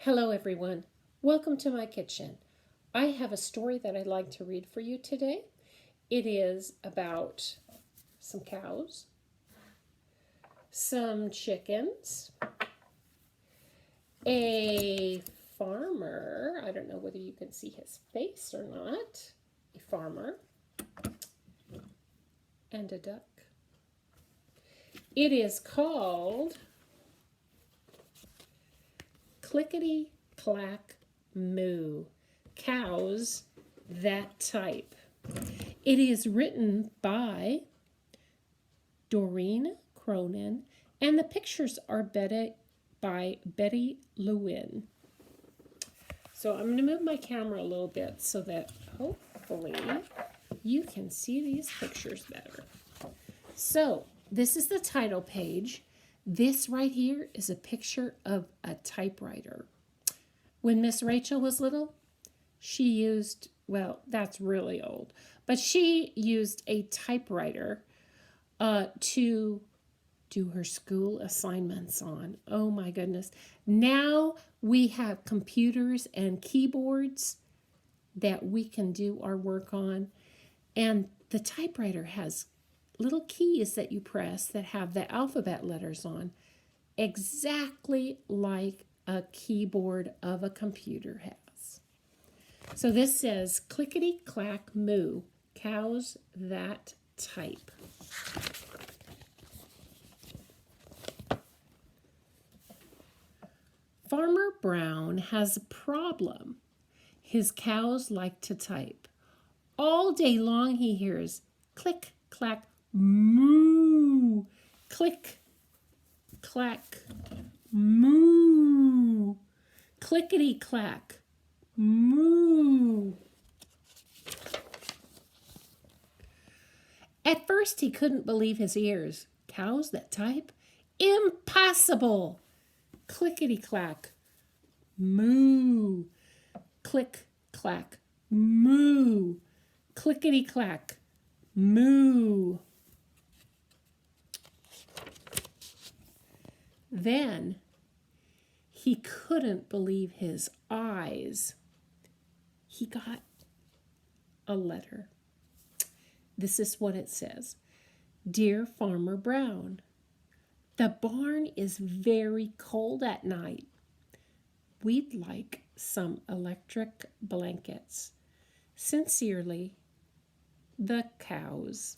Hello everyone. Welcome to my kitchen. I have a story that I'd like to read for you today. It is about some cows, some chickens, a farmer. I don't know whether you can see his face or not. A farmer and a duck. It is called Clickity, Clack Moo, Cows That Type. It is written by Doreen, Cronin, and the pictures are by Betty Lewin. So I'm going to move my camera a little bit so that hopefully you can see these pictures better. So this is the title page. This right here is a picture of a typewriter. When Miss Rachel was little, she used, well, that's really old, but she used a typewriter to do her school assignments on. Oh my goodness. Now we have computers and keyboards that we can do our work on. And the typewriter has little keys that you press that have the alphabet letters on, exactly like a keyboard of a computer has. So this says, Clickety Clack Moo, Cows That Type. Farmer Brown has a problem. His cows like to type. All day long he hears click, clack, moo, click, clack, moo, clickety clack, moo. At first he couldn't believe his ears. Cows that type? Impossible! Clickety clack, moo, click, clack, moo, clickety clack, moo. Then he couldn't believe his eyes. He got a letter. This is what it says. Dear Farmer Brown, the barn is very cold at night. We'd like some electric blankets. Sincerely, the cows.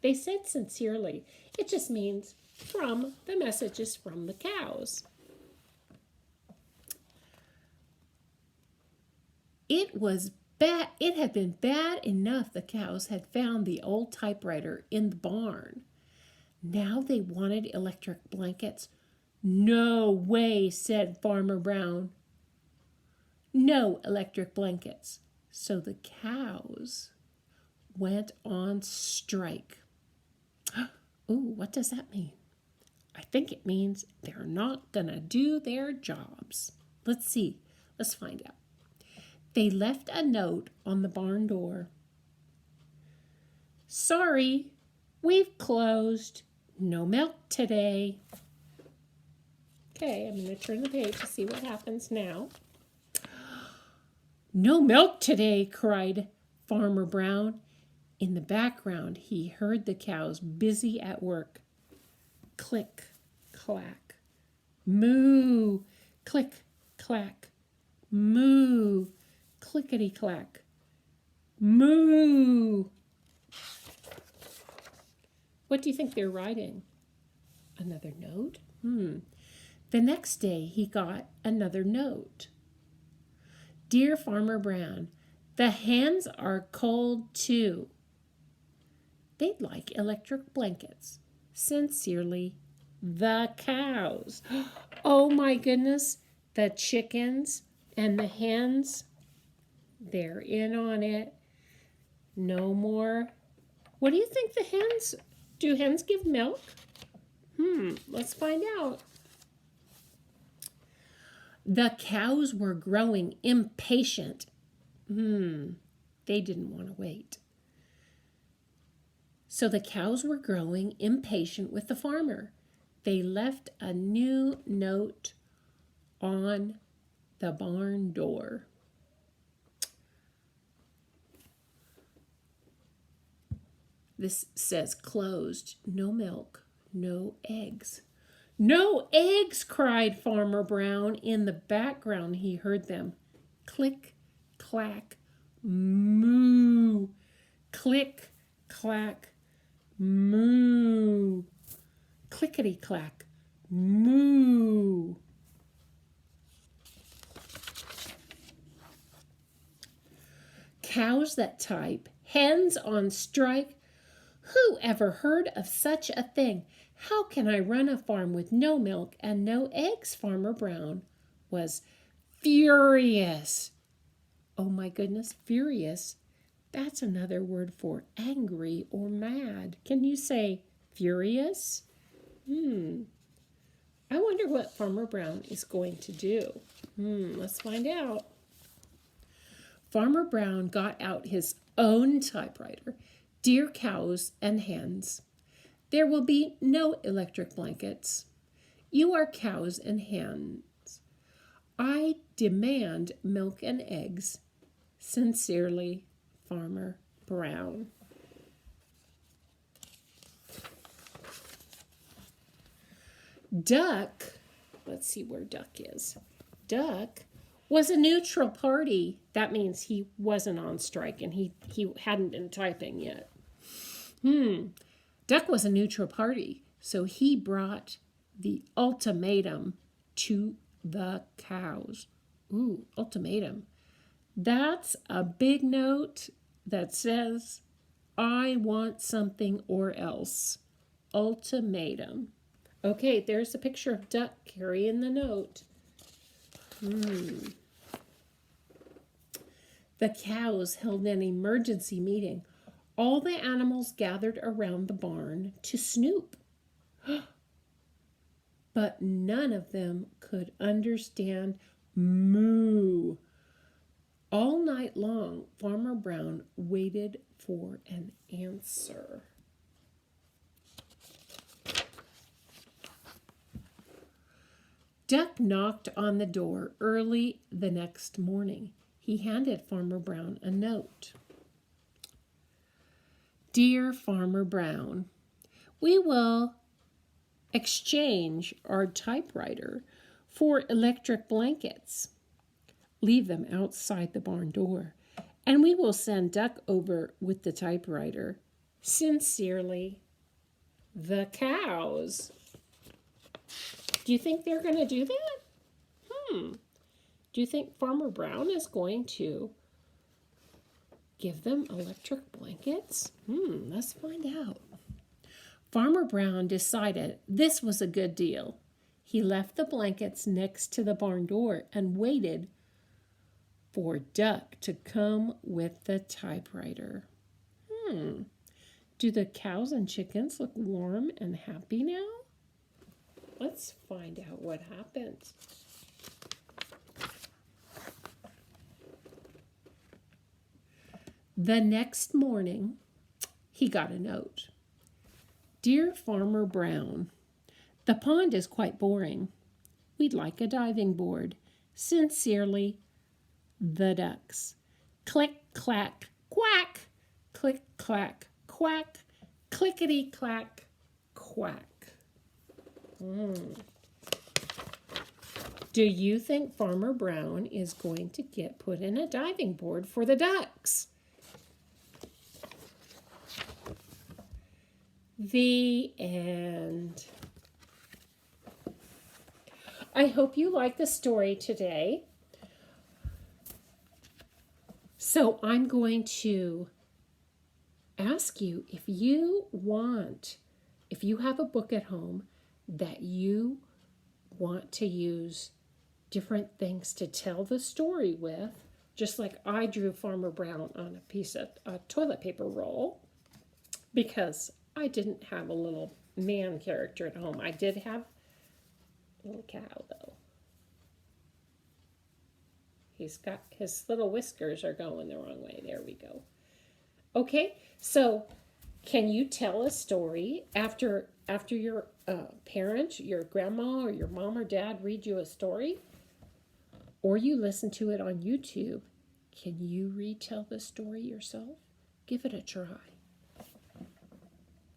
They said sincerely. It just means from the messages from the cows. It was bad. It had been bad enough the cows had found the old typewriter in the barn. Now they wanted electric blankets. No way, said Farmer Brown. No electric blankets. So the cows went on strike. Ooh, what does that mean? I think it means they're not gonna do their jobs. Let's see. Let's find out. They left a note on the barn door. Sorry, we've closed. No milk today. Okay, I'm going to turn the page to see what happens now. No milk today, cried Farmer Brown. In the background, he heard the cows busy at work. Click, clack, moo, click, clack, moo, clickety clack, moo. What do you think they're writing? Another note? The next day he got another note. Dear Farmer Brown, the hens are cold too. They'd like electric blankets. Sincerely, the cows. Oh my goodness, the chickens and the hens, they're in on it. No more. What do you think the hens, do hens give milk? Let's find out. The cows were growing impatient. They didn't want to wait. So the cows were growing impatient with the farmer. They left a new note on the barn door. This says closed, no milk, no eggs. No eggs, cried Farmer Brown. In the background, he heard them. Click, clack, moo. Click, clack, moo. Clickity clack, moo. Cows that type, hens on strike. Who ever heard of such a thing? How can I run a farm with no milk and no eggs? Farmer Brown was furious. Oh my goodness, furious. That's another word for angry or mad. Can you say furious? I wonder what Farmer Brown is going to do. Let's find out. Farmer Brown got out his own typewriter. Dear cows and hens, there will be no electric blankets. You are cows and hens. I demand milk and eggs. Sincerely, Farmer Brown. Duck, let's see where Duck is. Duck was a neutral party. That means he wasn't on strike and he hadn't been typing yet. Duck was a neutral party, so he brought the ultimatum to the cows. Ooh, ultimatum. That's a big note that says, I want something or else. Ultimatum. Okay, there's a picture of Duck carrying the note. The cows held an emergency meeting. All the animals gathered around the barn to snoop. But none of them could understand moo. All night long, Farmer Brown waited for an answer. Duck knocked on the door early the next morning. He handed Farmer Brown a note. Dear Farmer Brown, we will exchange our typewriter for electric blankets. Leave them outside the barn door, and we will send Duck over with the typewriter. Sincerely, the cows. Do you think they're going to do that? Do you think Farmer Brown is going to give them electric blankets? Let's find out. Farmer Brown decided this was a good deal. He left the blankets next to the barn door and waited for Duck to come with the typewriter. Do the cows and chickens look warm and happy now? Let's find out what happens. The next morning, he got a note. Dear Farmer Brown, the pond is quite boring. We'd like a diving board. Sincerely, the ducks. Click, clack, quack. Click, clack, quack. Clickety, clack, quack. Do you think Farmer Brown is going to get put in a diving board for the ducks? The end. I hope you like the story today. So I'm going to ask you if you have a book at home that you want to use different things to tell the story with, just like I drew Farmer Brown on a piece of toilet paper roll, because I didn't have a little man character at home. I did have a little cow, though. He's got his little whiskers are going the wrong way. There we go. Okay, so can you tell a story after your parent, your grandma or your mom or dad read you a story? or you listen to it on YouTube, can you retell the story yourself? Give it a try.